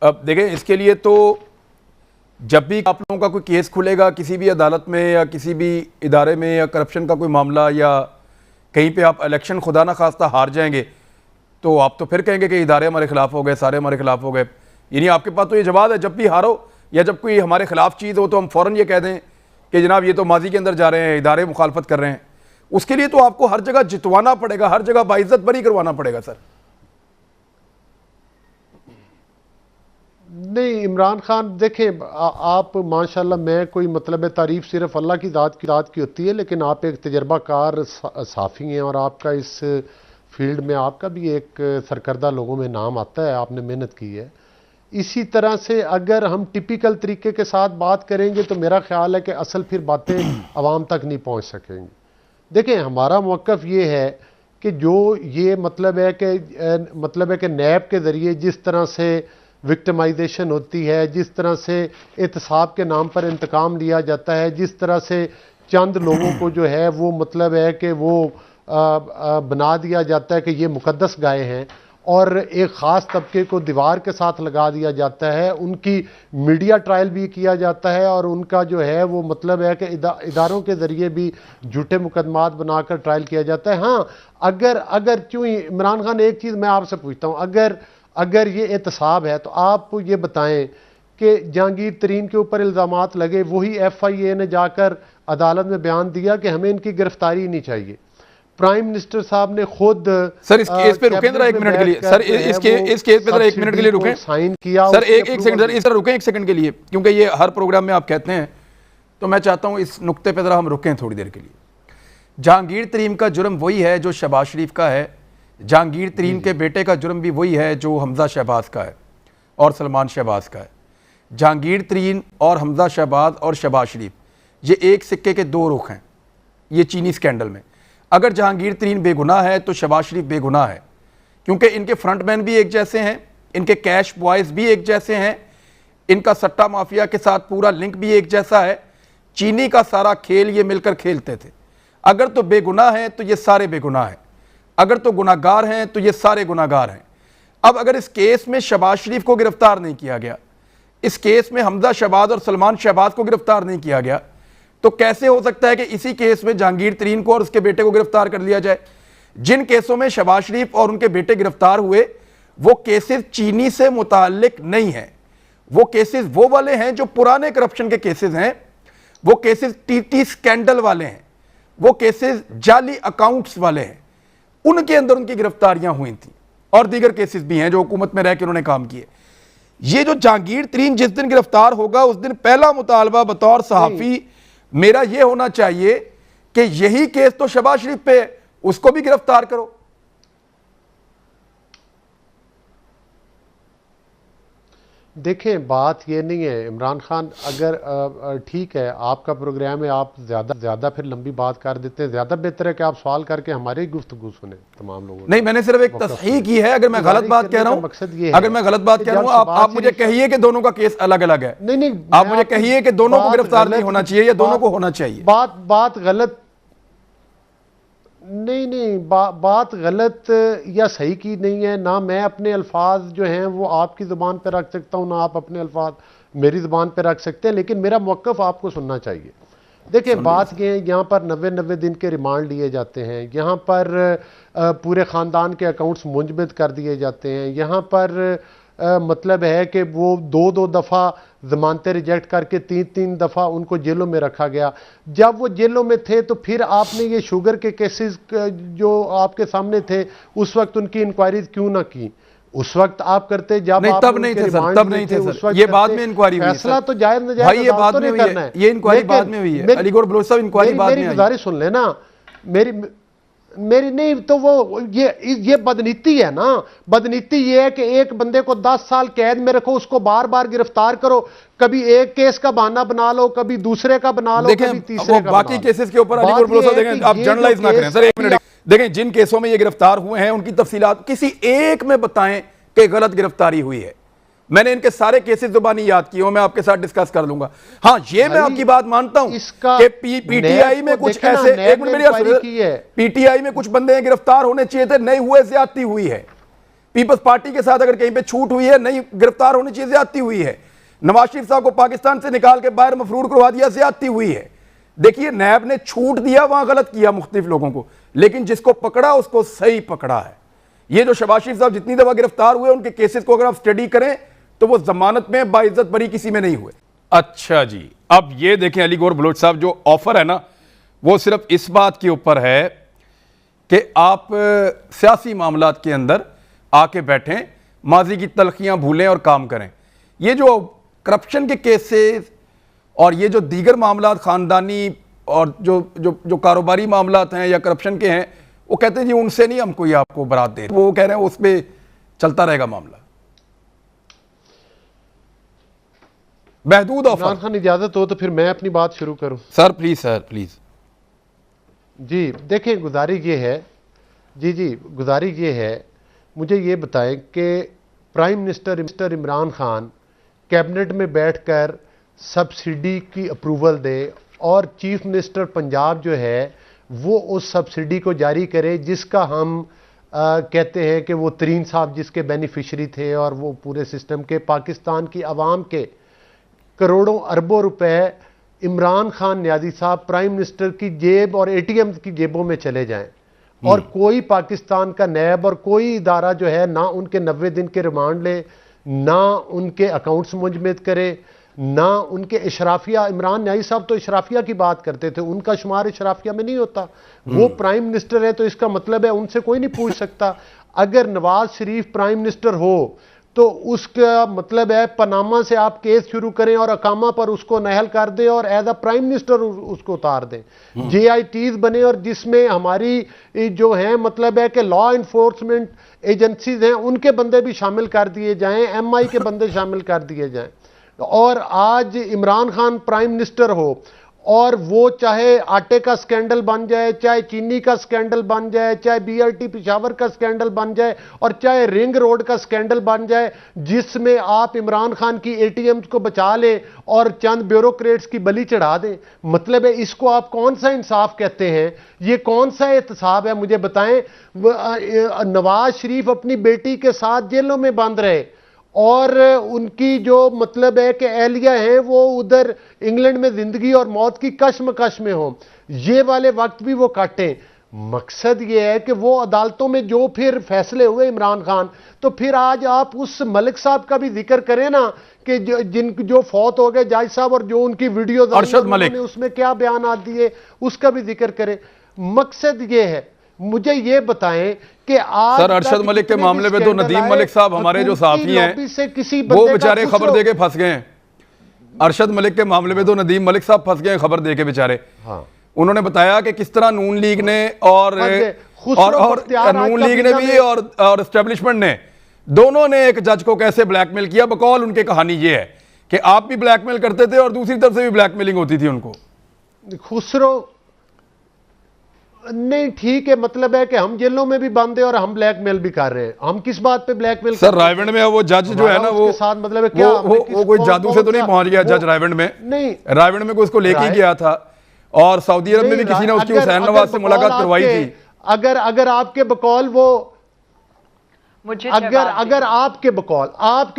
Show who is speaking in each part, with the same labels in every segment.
Speaker 1: अब देखें, इसके लिए तो जब भी आप लोगों का कोई केस खुलेगा किसी भी अदालत में या किसी भी इदारे में या करप्शन का कोई मामला या कहीं पे आप इलेक्शन खुदा ना खास्ता हार जाएंगे तो आप तो फिर कहेंगे कि इदारे हमारे खिलाफ हो गए, सारे हमारे खिलाफ हो गए। यानी आपके पास तो ये जवाब है, जब भी हारो या जब कोई हमारे खिलाफ चीज़ हो तो हम फ़ौरन ये कह दें कि जनाब ये तो माजी के अंदर जा रहे हैं, इदारे मुखालफत कर रहे हैं। उसके लिए तो आपको हर जगह जितवाना पड़ेगा, हर जगह बाइज्जत बरी करवाना पड़ेगा सर।
Speaker 2: नहीं इमरान खान देखें, आप माशाल्लाह, मैं कोई मतलब है तारीफ सिर्फ अल्लाह की दात की होती है, लेकिन आप एक तजर्बाकार साफ़ी हैं और आपका इस फील्ड में आपका भी एक सरकर्दा लोगों में नाम आता है, आपने मेहनत की है। इसी तरह से अगर हम टिपिकल तरीके के साथ बात करेंगे तो मेरा ख्याल है कि असल फिर बातें आवाम तक नहीं पहुंच सकेंगी। देखें, हमारा मौक़िफ़ ये है कि जो ये मतलब है कि नैब के ज़रिए जिस तरह से विक्टिमाइजेशन होती है, जिस तरह से एहतसाब के नाम पर इंतकाम लिया जाता है, जिस तरह से चंद लोगों को जो है वो मतलब है कि वो बना दिया जाता है कि ये मुकद्दस गाय हैं और एक ख़ास तबके को दीवार के साथ लगा दिया जाता है, उनकी मीडिया ट्रायल भी किया जाता है और उनका जो है वो मतलब है कि इदारों के ज़रिए भी झूठे मुकदमात बनाकर ट्रायल किया जाता है। हाँ, अगर क्यों इमरान खान, एक चीज़ मैं आपसे पूछता हूँ, अगर ये एहतसाब है तो आप ये बताएं कि जहांगीर तरीन के ऊपर इल्ज़ामात लगे, वही FIA ने जाकर अदालत में बयान दिया कि हमें इनकी गिरफ्तारी नहीं चाहिए। प्राइम मिनिस्टर साहब ने खुद
Speaker 1: सर इस केस पे रुकें जरा 1 मिनट के लिए, सर इस केस पे जरा 1 मिनट के लिए रुकें,
Speaker 2: साइन किया
Speaker 1: सर एक सेकंड सर, इस तरह रुकें 1 सेकंड के लिए, क्योंकि ये हर प्रोग्राम में आप कहते हैं तो मैं चाहता हूं इस नुक्ते पे जरा हम रुकें थोड़ी देर के लिए। जहांगीर तरीन का जुर्म वही है जो शहबाज शरीफ का है, जहांगीर तरीन के बेटे का जुर्म भी वही है जो हमजा शहबाज का है और सलमान शहबाज का है। जहांगीर तरीन और हमजा शहबाज और शहबाज शरीफ ये एक सिक्के के दो रुख हैं। ये चीनी स्कैंडल में अगर जहांगीर तरीन बेगुनाह है तो शहबाज शरीफ बेगुनाह है, क्योंकि इनके फ्रंटमैन भी एक जैसे हैं, इनके कैश बॉयज़ भी एक जैसे हैं, इनका सट्टा माफिया के साथ पूरा लिंक भी एक जैसा है। चीनी का सारा खेल ये मिलकर खेलते थे। अगर तो बेगुनाह हैं तो ये सारे बेगुनाह हैं, अगर तो गुनाहगार हैं तो ये सारे गुनाहगार हैं। अब अगर इस केस में शहबाज शरीफ को गिरफ्तार नहीं किया गया, इस केस में हमजा शहबाज और सलमान शहबाज को गिरफ्तार नहीं किया गया, तो कैसे हो सकता है कि इसी केस में जहांगीर तरीन को और उसके बेटे को गिरफ्तार कर लिया जाए? जिन केसों में शहबाज शरीफ और उनके बेटे गिरफ्तार हुए वो केसेस चीनी से मुताल्लिक नहीं है, वो केसेस वो वाले हैं जो पुराने करप्शन के केसेस हैं, वो केसेस TT स्कैंडल वाले हैं, वो केसेस जाली अकाउंट्स वाले हैं, उनके अंदर उनकी गिरफ्तारियां हुई थी और दीगर केसेस भी हैं जो हुकूमत में रह के उन्होंने काम किए। ये जो जहांगीर तरीन जिस दिन गिरफ्तार होगा उस दिन पहला मुतालबा बतौर सहाफ़ी मेरा यह होना चाहिए कि यही केस तो शहबाज शरीफ पे है, उसको भी गिरफ्तार करो।
Speaker 2: देखें, बात ये नहीं है इमरान खान, अगर ठीक है आपका प्रोग्राम है, आप ज़्यादा फिर लंबी बात कर देते हैं, ज़्यादा बेहतर है कि आप सवाल करके हमारी गुफ्तगू सुने तमाम लोगों।
Speaker 1: नहीं, मैंने सिर्फ एक तस्हीह की है। अगर मैं गलत बात कह रहा हूं, मकसद ये है, अगर मैं गलत बात कह रहा हूं, आप मुझे कहिए कि दोनों का केस अलग अलग है।
Speaker 2: नहीं,
Speaker 1: आप मुझे कहिए कि दोनों को गिरफ्तार नहीं होना चाहिए या दोनों को होना चाहिए।
Speaker 2: बात गलत नहीं, बात गलत या सही की नहीं है। ना मैं अपने अल्फाज जो हैं वो आपकी ज़ुबान पर रख सकता हूँ, ना आप अपने अल्फाज मेरी ज़ुबान पर रख सकते हैं, लेकिन मेरा मौक़िफ़ आपको सुनना चाहिए। देखिए, बात ये है, यहाँ पर 90 दिन के रिमांड लिए जाते हैं, यहाँ पर पूरे ख़ानदान के अकाउंट्स मुंजमद कर दिए जाते हैं, यहाँ पर मतलब है कि वो 2 दफ़ा ज़मानतें रिजेक्ट करके 3 दफ़ा उनको जेलों में रखा गया। जब वो जेलों में थे तो फिर आपने ये शुगर के केसेस जो आपके सामने थे उस वक्त उनकी इंक्वायरीज क्यों ना की? उस वक्त आप करते जब
Speaker 1: नहीं, तब नहीं थे सर, तब नहीं थे सर, ये बाद में इंक्वायरी हुई।
Speaker 2: फैसला तो जायज नजायज
Speaker 1: भाई, ये बाद में करना है, ये इंक्वायरी बाद में हुई है। अलीगढ़ बलोच साहब इंक्वायरी बाद में आई।
Speaker 2: मेरी गुजारिश सुन लेना, मेरी नहीं तो वो ये बदनीति है ना। बदनीति ये है कि एक बंदे को 10 साल कैद में रखो, उसको बार बार गिरफ्तार करो, कभी एक केस का बहाना बना लो, कभी दूसरे का बना लो, कभी तीसरे का।
Speaker 1: बाकी केसेस के ऊपर अलीगढ़ बलोच साहब देखें, आप जनरलाइज ना करें सर। 1 मिनट देखें, जिन केसों में ये गिरफ्तार हुए हैं उनकी तफसीलात किसी एक में बताएं कि गलत गिरफ्तारी हुई है। मैंने इनके सारे केसेस जुबानी याद किए, मैं आपके साथ डिस्कस कर लूंगा। हाँ, ये मैं आपकी बात मानता हूं कि पीटीआई में कुछ ऐसे, एक मिनट, पीटीआई में कुछ बंदे गिरफ्तार होने चाहिए थे, नहीं हुए, ज्यादती हुई है। पीपल्स पार्टी के साथ अगर कहीं पे छूट हुई है, नहीं गिरफ्तार होनी चाहिए, ज्यादती हुई है। नवाज शरीफ साहब को पाकिस्तान से निकाल के बाहर मफरूर करवा दिया, ज्यादती हुई है। देखिए, नैब ने छूट दिया, वहां गलत किया मुख्तलिफ लोगों को, लेकिन जिसको पकड़ा उसको सही पकड़ा है। ये जो शहबाज शरीफ साहब जितनी दफा गिरफ्तार हुए, उनके केसेस को अगर आप स्टडी करें तो वो जमानत में बाइज्जत बरी किसी में नहीं हुए। अच्छा जी, अब ये देखें अली गौर बलोच साहब, जो ऑफर है ना वो सिर्फ इस बात के ऊपर है कि आप सियासी मामलात के अंदर आके बैठें, माजी की तलखियां भूलें और काम करें। ये जो करप्शन के केसेस और ये जो दीगर मामलात खानदानी और जो कारोबारी मामलात हैं या करप्शन के हैं, वो कहते हैं जी उनसे नहीं हम कोई आपको बरात दे, वो कह रहे हैं उस पर चलता रहेगा मामला। महदूद ऑफर।
Speaker 2: इमरान खान इजाजत हो तो फिर मैं अपनी बात शुरू करूं।
Speaker 1: Sir please, sir please.
Speaker 2: जी देखिए, गुजारिश ये है, जी गुजारिश ये है, मुझे ये बताएं कि prime minister Imran Khan cabinet में बैठकर सब्सिडी की अप्रूवल दे और चीफ मिनिस्टर पंजाब जो है वो उस सब्सिडी को जारी करे जिसका हम कहते हैं कि वो तरीन साहब जिसके बेनिफिशरी थे और वो पूरे सिस्टम के पाकिस्तान की आवाम के करोड़ों अरबों रुपए इमरान खान न्याजी साहब प्राइम मिनिस्टर की जेब और एटीएम की जेबों में चले जाएं और कोई पाकिस्तान का नैब और कोई इदारा जो है ना उनके 90 दिन के रिमांड ले, ना उनके अकाउंट्स मुंजमद करे, ना उनके इशराफिया। इमरान न्याजी साहब तो इशराफिया की बात करते थे, उनका शुमार इशराफिया में नहीं होता। वो प्राइम मिनिस्टर है तो इसका मतलब है उनसे कोई नहीं पूछ सकता। अगर नवाज शरीफ प्राइम मिनिस्टर हो तो उसका मतलब है पनामा से आप केस शुरू करें और अकामा पर उसको नहल कर दें और एज अ प्राइम मिनिस्टर उसको उतार दें। JITs बने और जिसमें हमारी जो है मतलब है कि लॉ इन्फोर्समेंट एजेंसीज हैं उनके बंदे भी शामिल कर दिए जाएं, MI के बंदे शामिल कर दिए जाएं। और आज इमरान खान प्राइम मिनिस्टर हो और वो चाहे आटे का स्कैंडल बन जाए, चाहे चीनी का स्कैंडल बन जाए, चाहे BRT पिशावर का स्कैंडल बन जाए और चाहे रिंग रोड का स्कैंडल बन जाए, जिसमें आप इमरान खान की ATMs को बचा लें और चंद ब्यूरोक्रेट्स की बलि चढ़ा दें। मतलब है इसको आप कौन सा इंसाफ कहते हैं? ये कौन सा एहतसाब है मुझे बताएं। नवाज शरीफ अपनी बेटी के साथ जेलों में बंद रहे और उनकी जो मतलब है कि एहलिया हैं वो उधर इंग्लैंड में जिंदगी और मौत की कश्मकश में हो, ये वाले वक्त भी वो काटें। मकसद ये है कि वो अदालतों में जो फिर फैसले हुए इमरान खान, तो फिर आज आप उस मलिक साहब का भी जिक्र करें ना कि जो फौत हो गए जज साहब और जो उनकी वीडियो
Speaker 1: अरशद मलिक
Speaker 2: उसमें क्या बयान दिए उसका भी जिक्र करें। मकसद ये है, मुझे ये बताएं कि आज
Speaker 1: सर अरशद मलिक के मामले में तो नदीम मलिक साहब हमारे जो साथी हैं वो बेचारे खबर देके फंस गए हैं। अरशद मलिक के मामले में तो नदीम मलिक साहब फंस गए खबर देके बेचारे।
Speaker 2: हाँ।
Speaker 1: उन्होंने बताया कि किस तरह नून लीग ने और नून लीग ने भी और एस्टेब्लिशमेंट ने दोनों ने एक जज को कैसे ब्लैकमेल किया। बकौल उनकी कहानी ये है कि आप भी ब्लैकमेल करते थे और दूसरी तरफ से भी ब्लैकमेलिंग होती थी उनको।
Speaker 2: खुसरो नहीं, ठीक है, मतलब है कि हम जेलों में भी बंद है और हम ब्लैकमेल भी कर रहे हैं। हम किस बात पे ब्लैकमेल
Speaker 1: सर? रायविंड में वो जज जो है ना वो
Speaker 2: साथ मतलब है क्या
Speaker 1: वो कोई जादू से तो नहीं पहुंच गया जज रायविंड में?
Speaker 2: नहीं,
Speaker 1: रायविंड में कोई उसको लेके गया था और सऊदी अरब में भी किसी ने उसकी हुसैन नवाज से मुलाकात करवाई थी।
Speaker 2: अगर आपके बकौल वो अगर आपके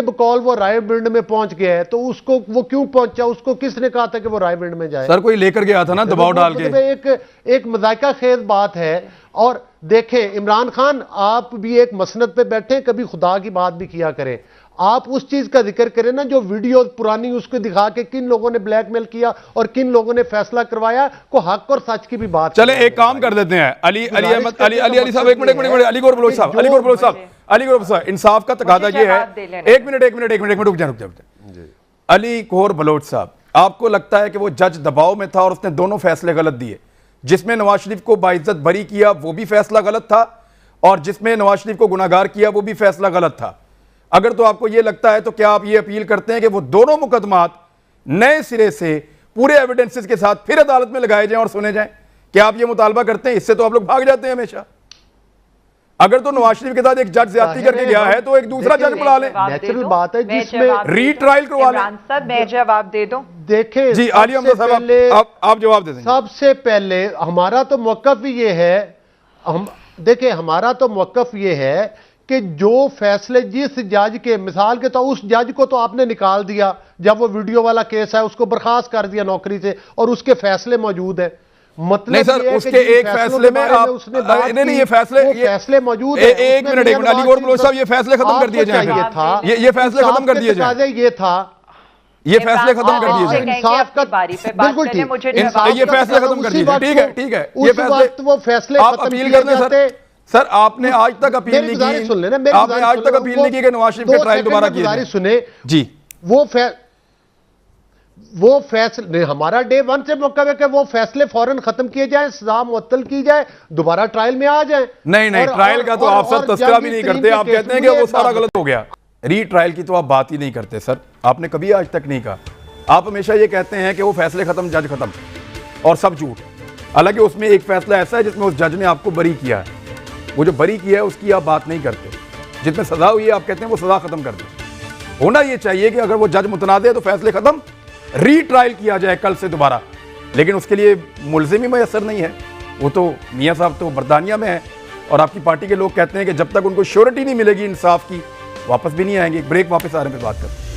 Speaker 2: बकौल वो रायविंड में पहुंच गया है तो उसको वो क्यों पहुंचा? उसको किसने कहा था कि वो रायविंड में जाए?
Speaker 1: सर कोई लेकर गया था ना दबाव डाल के।
Speaker 2: एक मजाका खेज बात है। और देखें इमरान खान, आप भी एक मसनद पे बैठे, कभी खुदा की बात भी किया करें। आप उस चीज का जिक्र करें ना जो वीडियो पुरानी उसको दिखा के किन लोगों ने ब्लैकमेल किया और किन लोगों ने फैसला करवाया को हक और सच की भी बात।
Speaker 1: चले एक काम कर देते हैं, अली साहब एक मिनट, अली गौर बलोच साहब इंसाफ का तकादा ये है। एक मिनट रुक जाए। अली गौर बलोच साहब, आपको लगता है कि वो जज दबाव में था और उसने दोनों फैसले गलत दिए? जिसमें नवाज शरीफ को बाइज्जत बरी किया वो भी फैसला गलत था और जिसमें नवाज शरीफ को गुनाहगार किया वो भी फैसला गलत था। अगर तो आपको यह लगता है तो क्या आप ये अपील करते हैं कि वो दोनों मुकदमात नए सिरे से पूरे एविडेंसेस के साथ फिर अदालत में लगाए जाएं और सुने जाएं? क्या आप ये मुतालबा करते हैं? इससे तो आप लोग भाग जाते हैं हमेशा। अगर तो नवाज शरीफ के साथ एक जज ज्यादती करके गया है तो एक दूसरा जज बुला लें।
Speaker 2: नेचुरल बात है जिसमें
Speaker 1: रीट्रायल करवा लें।
Speaker 3: मैं जवाब दे दूं?
Speaker 2: देखें
Speaker 1: जी आलिया साहब आप जवाब दे दें।
Speaker 2: सबसे पहले हमारा तो मौकफ ये है, हम देखें हमारा तो मौकफ ये है कि जो फैसले जिस जज के, मिसाल के तो उस जज को तो आपने निकाल दिया जब वो वीडियो वाला केस है, उसको बर्खास्त कर दिया नौकरी से और उसके फैसले मौजूद है। मतलब
Speaker 1: नहीं सर, उसके एक फैसले में आप नहीं, ये फैसले
Speaker 2: मौजूद है।
Speaker 1: एक मिनट अली गौर बलोच साहब, ये फैसले खत्म कर दिए जाए, ये फैसले खत्म कर दिए जाए,
Speaker 2: ये था,
Speaker 1: ये फैसले खत्म कर दिए जाए,
Speaker 2: इंसाफ का बिल्कुल ठीक,
Speaker 1: ये फैसले खत्म कर दिए जाए, ठीक है ठीक है, ये फैसले
Speaker 2: वो फैसले
Speaker 1: आप अपील कर दें सर। आपने आज तक अपील नहीं की,
Speaker 2: सुन लेना,
Speaker 1: आपने आज तक अपील नहीं की कि नवाज शरीफ का ट्रायल दोबारा किया जाए।
Speaker 2: सुने
Speaker 1: जी,
Speaker 2: वो फैसले हमारा डे 1 से मौका है कि वो फैसले फौरन खत्म किए जाए, सजा मुअत्तल की जाए, दोबारा ट्रायल में आ जाए।
Speaker 1: नहीं नहीं, ट्रायल का तो आप सर तस्करा भी नहीं करते, आप कहते हैं कि वो सारा गलत हो गया। रीट्रायल की तो आप बात ही नहीं करते सर, आपने कभी आज तक नहीं कहा। आप हमेशा ये कहते हैं कि वो फैसले खत्म, जज खत्म और सब झूठ। हालांकि उसमें एक फैसला ऐसा है जिसमें उस जज ने आपको बरी किया है, वो जो बरी किया है उसकी आप बात नहीं करते। जितने सजा हुई है आप कहते हैं वो सजा खत्म कर दे। होना ये चाहिए कि अगर वो जज मुतनाज़ है तो फैसले खत्म, रीट्रायल किया जाए कल से दोबारा। लेकिन उसके लिए मुलजिम ही मैसर नहीं है। वो तो मियाँ साहब तो बरतानिया में है और आपकी पार्टी के लोग कहते हैं कि जब तक उनको श्योरिटी नहीं मिलेगी इंसाफ की, वापस भी नहीं आएंगे। ब्रेक, वापस आ रहे हैं, बात करते हैं।